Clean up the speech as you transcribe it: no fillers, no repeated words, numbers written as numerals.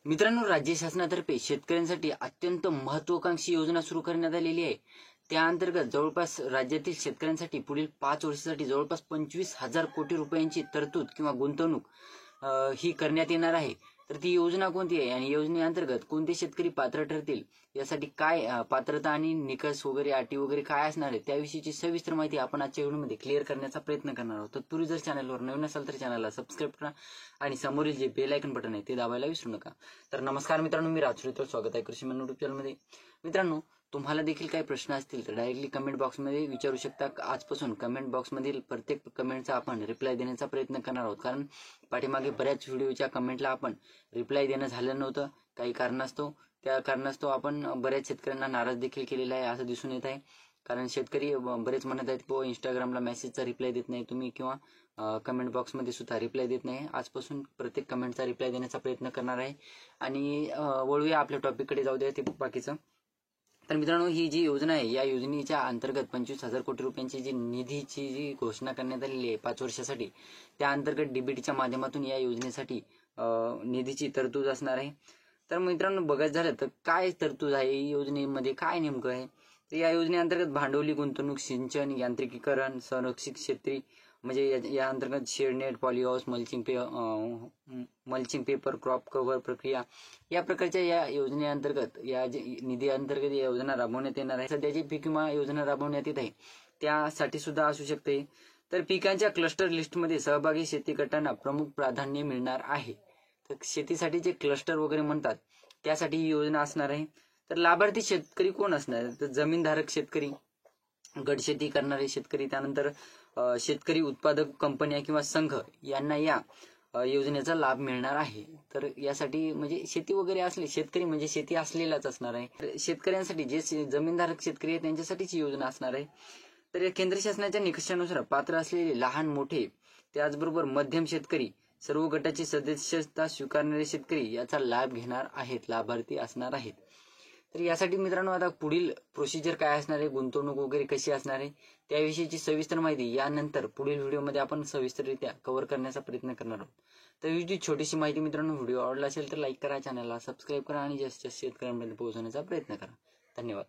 मित्रांनो, राज्य शासनातर्फे शेतकऱ्यांसाठी अत्यंत महत्त्वाकांक्षी योजना सुरू करण्यात आलेली आहे। त्या अंतर्गत जवळपास राज्यातील शेतकऱ्यांसाठी पुढील 5 वर्षासाठी जवळपास 25,000 कोटी रुपयांची तरतूद किंवा गुंतवणूक ही करण्यात येणार आहे। तर ती योजना कोणती आहे आणि योजनेअंतर्गत कोणते शेतकरी पात्र ठरतील, यासाठी काय पात्रता आणि निकष वगैरे अटी वगैरे काय असणार आहे, त्याविषयीची सविस्तर माहिती आपण आजच्या व्हिडिओमध्ये क्लिअर करण्याचा प्रयत्न करणार आहोत। तत्पूर्वी जर चॅनलवर नवीन असाल तर चॅनलला सबस्क्राईब करा आणि समोरील जे बेल आयकन बटन आहे ते दाबायला विसरू नका। तर नमस्कार मित्रांनो, मी राजश्री, स्वागत आहे कृषी मन यूट्यूब चॅनलमध्ये। मित्रांनो, तुम्हाला देखील काही प्रश्न असतील तर डायरेक्टली कमेंट बॉक्समध्ये विचारू शकता। आजपासून कमेंट बॉक्समधील प्रत्येक कमेंटचा आपण रिप्लाय देण्याचा प्रयत्न करणार आहोत, कारण पाठीमागे बऱ्याच व्हिडिओच्या कमेंटला आपण रिप्लाय देणं झालं नव्हतं काही कारणास्तव। त्या कारणास्तव आपण बऱ्याच शेतकऱ्यांना नाराज देखील केलेला आहे असं दिसून येत आहे। कारण शेतकरी बरेच म्हणत आहेत की इंस्टाग्रामला मेसेजचा रिप्लाय देत नाही तुम्ही किंवा कमेंट बॉक्समध्ये सुद्धा रिप्लाय देत नाही। आजपासून प्रत्येक कमेंटचा रिप्लाय देण्याचा प्रयत्न करणार आहे आणि वळूया आपल्या टॉपिककडे, जाऊ द्या ते बाकीचं। तर मित्रांनो, ही जी योजना आहे या योजनेच्या अंतर्गत 25,000 कोटी रुपयांची जी निधीची जी घोषणा करण्यात आलेली आहे 5 वर्षासाठी, त्या अंतर्गत डीबीटीच्या माध्यमातून या योजनेसाठी निधीची तरतूद असणार आहे। तर मित्रांनो, बघायचं झालं तर काय तरतूद आहे योजनेमध्ये, काय नेमकं आहे तर या योजनेअंतर्गत भांडवली गुंतवणूक, सिंचन, यांत्रिकीकरण, संरक्षित क्षेत्री म्हणजे या अंतर्गत shade net, polyhouse, mulching paper, crop cover प्रक्रिया या प्रकारच्या या योजनेअंतर्गत या निधी अंतर्गत या योजना राबवण्यात येणार आहे। सध्या जी पीक विमा योजना राबवण्यात येत आहे त्यासाठी सुद्धा असू शकते। तर पिकांच्या क्लस्टर लिस्टमध्ये सहभागी शेती गटांना प्रमुख प्राधान्य मिळणार आहे। तर शेतीसाठी जे क्लस्टर वगैरे म्हणतात त्यासाठी ही योजना असणार आहे। तर लाभार्थी शेतकरी कोण असणार, तर जमीनधारक शेतकरी, गट शेती करणारे शेतकरी, त्यानंतर शेतकरी उत्पादक कंपन्या किंवा संघ यांना या योजनेचा लाभ मिळणार आहे। तर यासाठी म्हणजे शेती वगैरे असले, शेतकरी म्हणजे शेती असलेलाच असणार आहे। तर शेतकऱ्यांसाठी जे जमीनधारक शेतकरी आहेत त्यांच्यासाठीच योजना असणार आहे। तर केंद्र शासनाच्या निकषानुसार पात्र असलेले लहान मोठे त्याचबरोबर मध्यम शेतकरी, सर्व गटाची सदस्यता स्वीकारणारे शेतकरी याचा लाभ घेणार आहेत, लाभार्थी असणार आहेत। तर यासाठी मित्रांनो आता पुढील प्रोसिजर काय असणार आहे, गुंतवणूक वगैरे कशी असणार आहे, त्याविषयीची सविस्तर माहिती यानंतर पुढील व्हिडिओमध्ये आपण सविस्तररित्या कव्हर करण्याचा प्रयत्न करणार आहोत। तर ही जी छोटीशी माहिती मित्रांनो, व्हिडिओ आवडला असेल तर लाईक करा, चॅनलला सबस्क्राईब करा आणि जास्तीत जास्त शेतकऱ्यांपर्यंत पोहोचवण्याचा प्रयत्न करा। धन्यवाद।